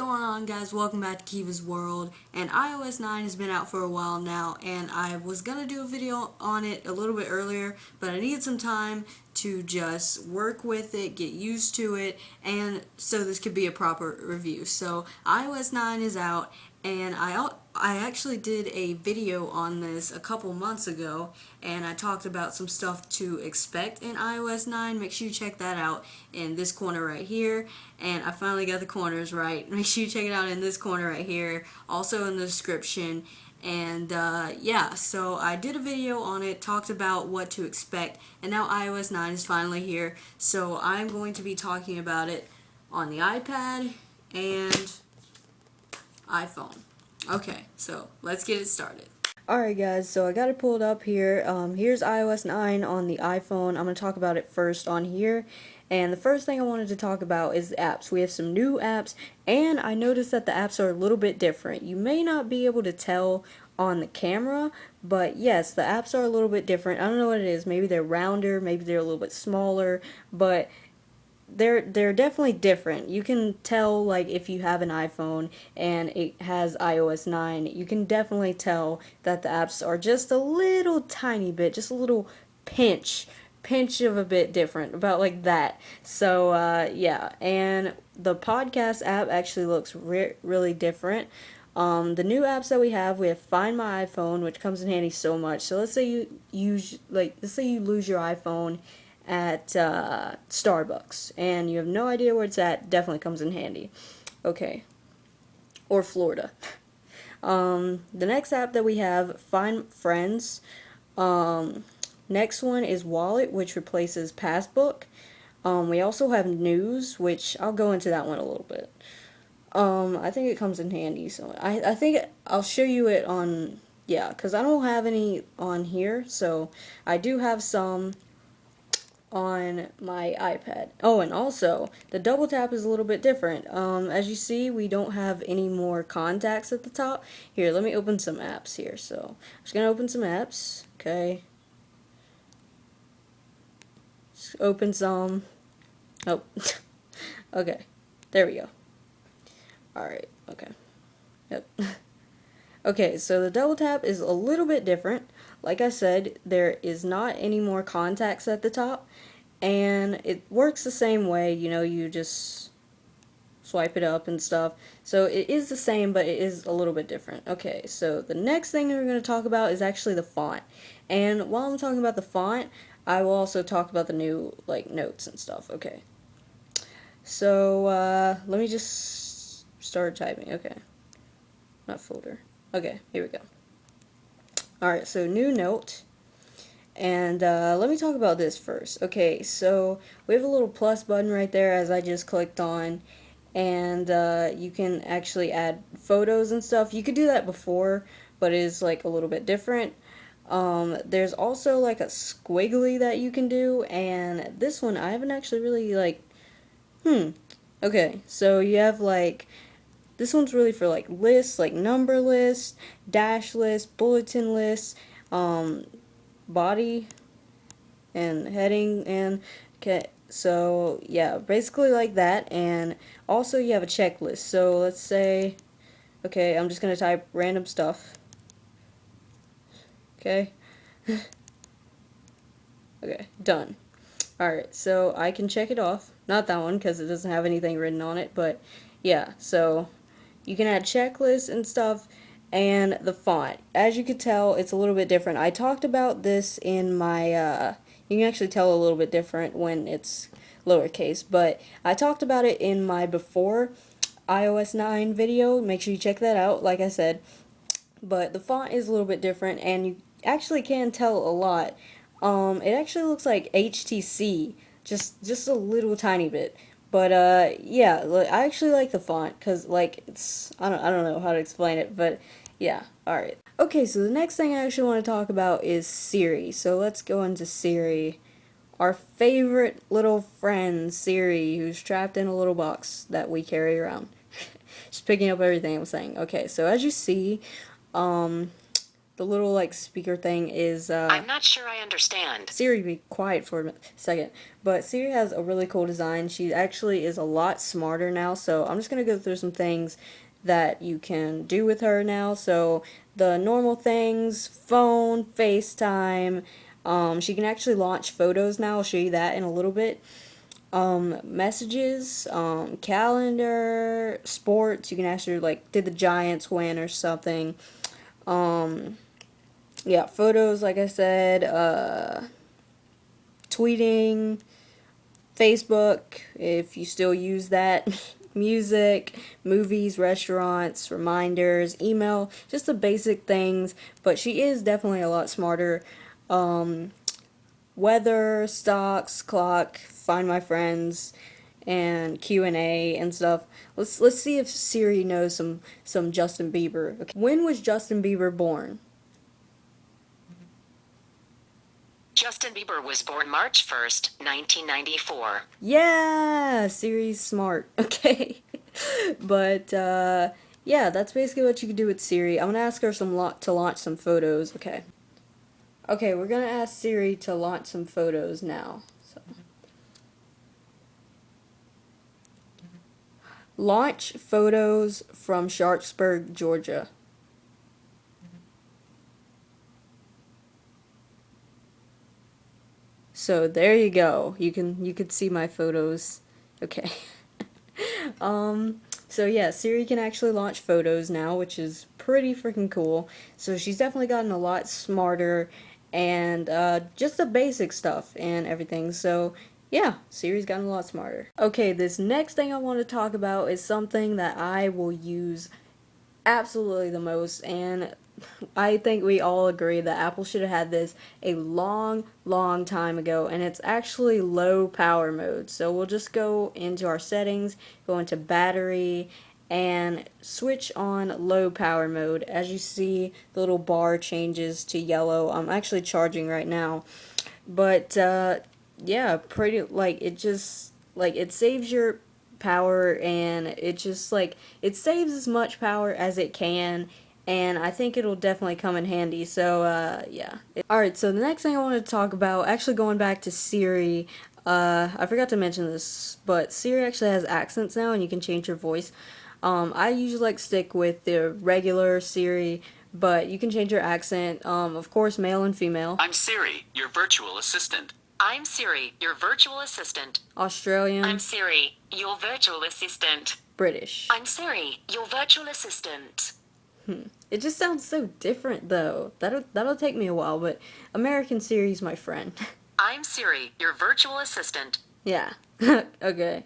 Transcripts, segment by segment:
going on, guys? Welcome back to Keva'sWorld. And iOS 9 has been out for a while now, and I was gonna do a video on it a little bit earlier, but I needed some time to just work with it, get used to it, and so this could be a proper review. So iOS 9 is out, and I actually did a video on this a couple months ago, and I talked about some stuff to expect in iOS 9. Make sure you check that out in this corner right here. And I finally got the corners right. Make sure you check it out in this corner right here, also in the description. And yeah, so I did a video on it, talked about what to expect, and now iOS 9 is finally here. So I'm going to be talking about it on the iPad and iPhone. Okay, so let's get it started. Alright guys, so I got it pulled up here. Here's iOS 9 on the iPhone. I'm going to talk about it first on here. And the first thing I wanted to talk about is the apps. We have some new apps, and I noticed that the apps are a little bit different. You may not be able to tell on the camera, but yes, the apps are a little bit different. I don't know what it is. Maybe they're rounder, maybe they're a little bit smaller, but they're definitely different. You can tell, like, if you have an iPhone and it has iOS 9, you can definitely tell that the apps are just a little tiny bit, just a little pinch of a bit different, about like that. So yeah, and the podcast app actually looks really different. The new apps that we have Find My iPhone, which comes in handy so much. So let's say you let's say you lose your iPhone at Starbucks and you have no idea where it's at. Definitely comes in handy. Okay, or Florida. The next app that we have, Find Friends. Next one is Wallet, which replaces Passbook. We also have News, which I'll go into that one a little bit. I think it comes in handy, so I think I'll show you it on, yeah, because I don't have any on here, so I do have some on my iPad. Oh, and also, the double tap is a little bit different. As you see, we don't have any more contacts at the top. Here, let me open some apps here. So, I'm just going to open some apps, okay. Just open some. Oh, okay. There we go. Alright, okay. Yep. Okay, so the double tap is a little bit different. Like I said, there is not any more contacts at the top, and it works the same way. You know, you just swipe it up and stuff. So it is the same, but it is a little bit different. Okay, so the next thing that we're going to talk about is actually the font. And while I'm talking about the font, I will also talk about the new, like, notes and stuff. Okay. So, let me just start typing. Okay. Not folder. Okay, here we go. Alright, so new note. And let me talk about this first. Okay, so we have a little plus button right there, as I just clicked on. And you can actually add photos and stuff. You could do that before, but it is like a little bit different. There's also like a squiggly that you can do, and this one I haven't actually really like, okay, so you have like, this one's really for like lists, like number list, dash list, bulletin list, body, and heading, and okay, so yeah, basically like that. And also you have a checklist. So let's say, okay, I'm just gonna type random stuff. Okay. Okay, done. Alright, so I can check it off. Not that one, because it doesn't have anything written on it, but yeah, so you can add checklists and stuff, and the font. As you can tell, it's a little bit different. I talked about this in my, you can actually tell a little bit different when it's lowercase, but I talked about it in my before iOS 9 video. Make sure you check that out, like I said. But the font is a little bit different, and you actually can tell a lot. It actually looks like HTC, just a little tiny bit. But yeah, I actually like the font because, like, it's, I don't know how to explain it, but yeah. All right. Okay, so the next thing I actually want to talk about is Siri. So let's go into Siri, our favorite little friend, Siri, who's trapped in a little box that we carry around. Just picking up everything I'm saying. Okay, so as you see, The little like speaker thing is I'm not sure I understand. Siri, be quiet for a second. But Siri has a really cool design. She actually is a lot smarter now, so I'm just gonna go through some things that you can do with her now. So the normal things: phone, FaceTime. She can actually launch photos now. I'll show you that in a little bit. Messages, calendar, sports. You can actually like, did the Giants win or something? Yeah, photos, like I said, tweeting, Facebook, if you still use that, music, movies, restaurants, reminders, email, just the basic things, but she is definitely a lot smarter. Weather, stocks, clock, find my friends, and Q&A and stuff. Let's see if Siri knows some Justin Bieber. Okay. When was Justin Bieber born? Justin Bieber was born March 1st, 1994. Yeah, Siri's smart. Okay. But yeah, that's basically what you can do with Siri. I'm gonna ask her to launch some photos. Okay. Okay, we're gonna ask Siri to launch some photos now. So. Launch photos from Sharpsburg, Georgia. So there you go. You could see my photos. Okay. So yeah, Siri can actually launch photos now, which is pretty freaking cool. So she's definitely gotten a lot smarter and just the basic stuff and everything. So yeah, Siri's gotten a lot smarter. Okay, this next thing I want to talk about is something that I will use absolutely the most, and I think we all agree that Apple should have had this a long time ago, and it's actually low power mode. So we'll just go into our settings, go into battery, and switch on low power mode. As you see, the little bar changes to yellow. I'm actually charging right now, but yeah, pretty, like, it just, like, it saves your power, and it just, like, it saves as much power as it can, and I think it'll definitely come in handy. So yeah. Alright, so the next thing I want to talk about, actually going back to Siri, I forgot to mention this, but Siri actually has accents now, and you can change your voice. I usually like stick with the regular Siri, but you can change your accent, of course, male and female. I'm Siri, your virtual assistant. I'm Siri, your virtual assistant. Australian. I'm Siri, your virtual assistant. British. I'm Siri, your virtual assistant. It just sounds so different, though. That'll take me a while, but American Siri's my friend. I'm Siri, your virtual assistant. Yeah. Okay.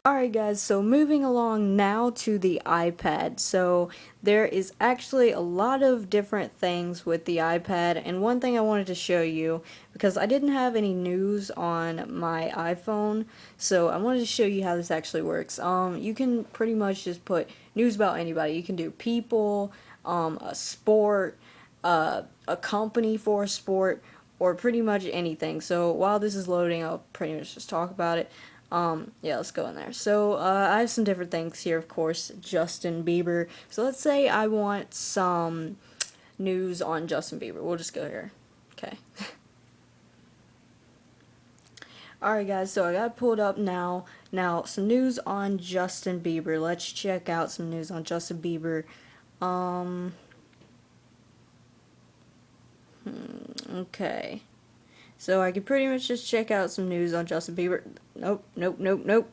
Alright guys, so moving along now to the iPad. So there is actually a lot of different things with the iPad, and one thing I wanted to show you, because I didn't have any news on my iPhone, so I wanted to show you how this actually works. You can pretty much just put news about anybody. You can do people, a sport, a company for a sport, or pretty much anything. So while this is loading, I'll pretty much just talk about it. Yeah, let's go in there. So, I have some different things here, of course, Justin Bieber. So let's say I want some news on Justin Bieber. We'll just go here. Okay. Alright guys, so I got it pulled up now. Now, some news on Justin Bieber. Let's check out some news on Justin Bieber. Okay. So I could pretty much just check out some news on Justin Bieber. Nope.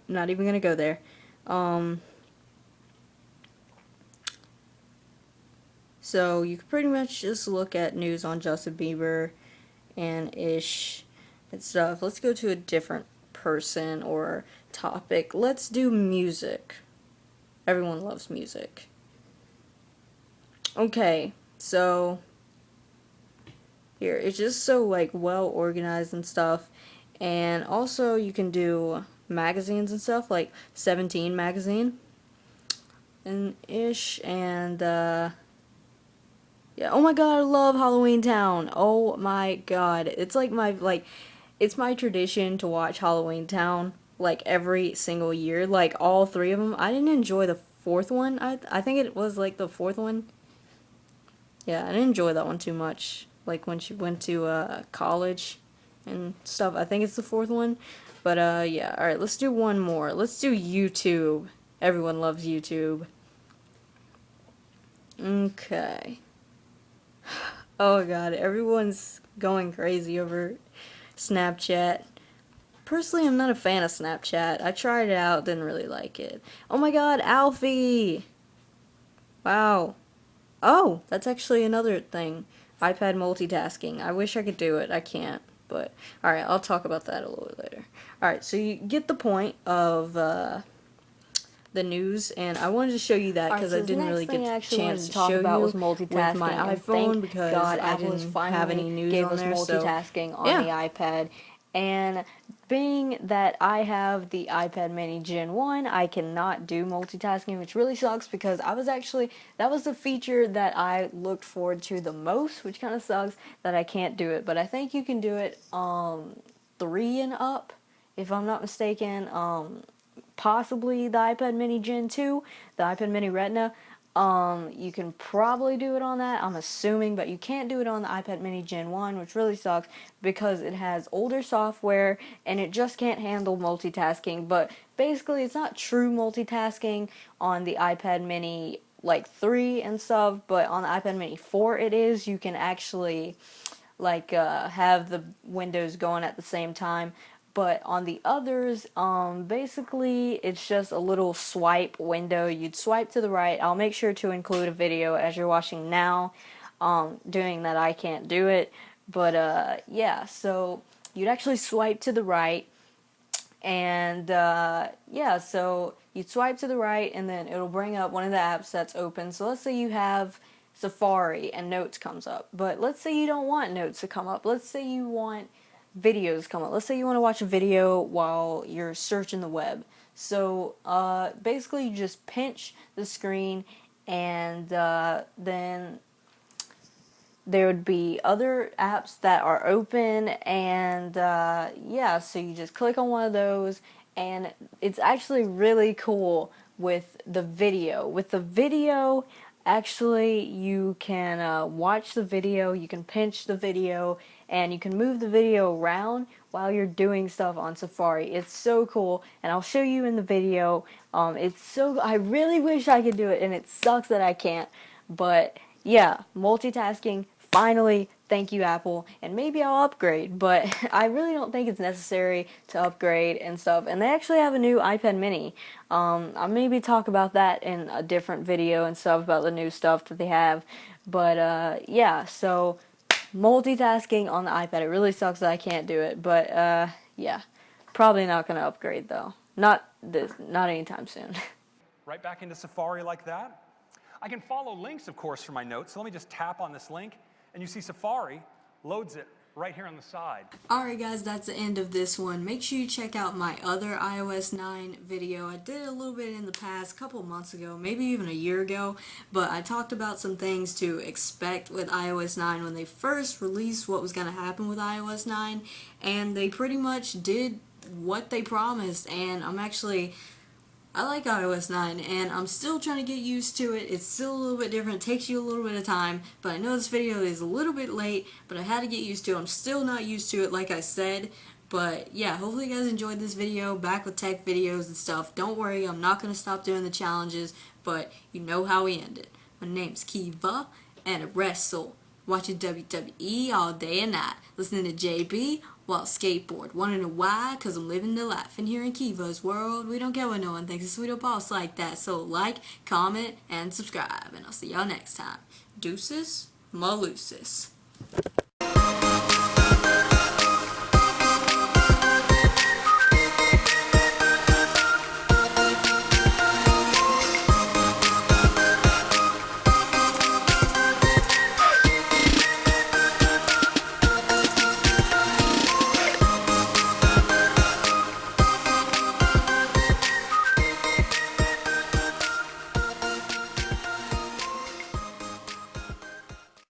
Not even gonna go there. So you could pretty much just look at news on Justin Bieber and ish and stuff. Let's go to a different person or topic. Let's do music. Everyone loves music. Okay, so here, it's just so like well organized and stuff, and also you can do magazines and stuff like 17 magazine and ish, and yeah, oh my god, I love Halloween Town. Oh my god, it's like it's my tradition to watch Halloween Town like every single year, like all three of them. I didn't enjoy the fourth one. I think it was like the fourth one. Yeah, I didn't enjoy that one too much. Like when she went to college and stuff. I think it's the fourth one. But yeah, alright, let's do one more. Let's do YouTube. Everyone loves YouTube. Okay. Oh god, everyone's going crazy over Snapchat. Personally, I'm not a fan of Snapchat. I tried it out, didn't really like it. Oh my god, Alfie! Wow. Oh, that's actually another thing. iPad multitasking. I wish I could do it. I can't. But, alright, I'll talk about that a little bit later. Alright, so you get the point of the news, and I wanted to show you that because I didn't really get the chance to show you with my iPhone because I didn't have any news on there. So, multitasking on the iPad. And being that I have the iPad mini Gen 1, I cannot do multitasking, which really sucks because that was the feature that I looked forward to the most, which kind of sucks that I can't do it. But I think you can do it 3 and up, if I'm not mistaken. Possibly the iPad mini Gen 2, the iPad mini Retina. You can probably do it on that, I'm assuming, but you can't do it on the iPad mini Gen 1, which really sucks because it has older software and it just can't handle multitasking. But basically, it's not true multitasking on the iPad mini like 3 and stuff, but on the iPad mini 4 it is. You can actually have the windows going at the same time. But on the others, basically, it's just a little swipe window. You'd swipe to the right. I'll make sure to include a video as you're watching now, doing that. I can't do it. But, yeah, so you'd actually swipe to the right. And, yeah, so you'd swipe to the right, and then it'll bring up one of the apps that's open. So let's say you have Safari and Notes comes up. But let's say you don't want Notes to come up. Let's say you want videos come up. Let's say you want to watch a video while you're searching the web. So basically you just pinch the screen, and then there would be other apps that are open, and yeah, so you just click on one of those, and it's actually really cool with the video. With the video, actually, you can watch the video, you can pinch the video, and you can move the video around while you're doing stuff on Safari. It's so cool, and I'll show you in the video. I really wish I could do it, and it sucks that I can't. But yeah, multitasking, finally, thank you, Apple. And maybe I'll upgrade, but I really don't think it's necessary to upgrade and stuff. And they actually have a new iPad mini. I'll maybe talk about that in a different video and stuff about the new stuff that they have. But yeah, so multitasking on the iPad, it really sucks that I can't do it. But yeah, probably not going to upgrade though. Not anytime soon. Right back into Safari like that. I can follow links, of course, from my notes. So let me just tap on this link, and you see Safari loads it right here on the side. Alright guys, that's the end of this one. Make sure you check out my other iOS 9 video. I did it a little bit in the past, a couple months ago, maybe even a year ago, but I talked about some things to expect with iOS 9 when they first released what was going to happen with iOS 9, and they pretty much did what they promised, and I like iOS 9, and I'm still trying to get used to it. It's still a little bit different. It takes you a little bit of time, but I know this video is a little bit late, but I had to get used to it. I'm still not used to it, like I said. But yeah, hopefully you guys enjoyed this video, back with tech videos and stuff. Don't worry, I'm not going to stop doing the challenges, but you know how we end it. My name's Keva, and I wrestle. Watching WWE all day and night. Listening to JB while skateboard. Wanna know why? Cause I'm living the life. And here in Keva's world, we don't care what no one thinks. It's we don't boss like that. So like, comment, and subscribe. And I'll see y'all next time. Deuces, malusis.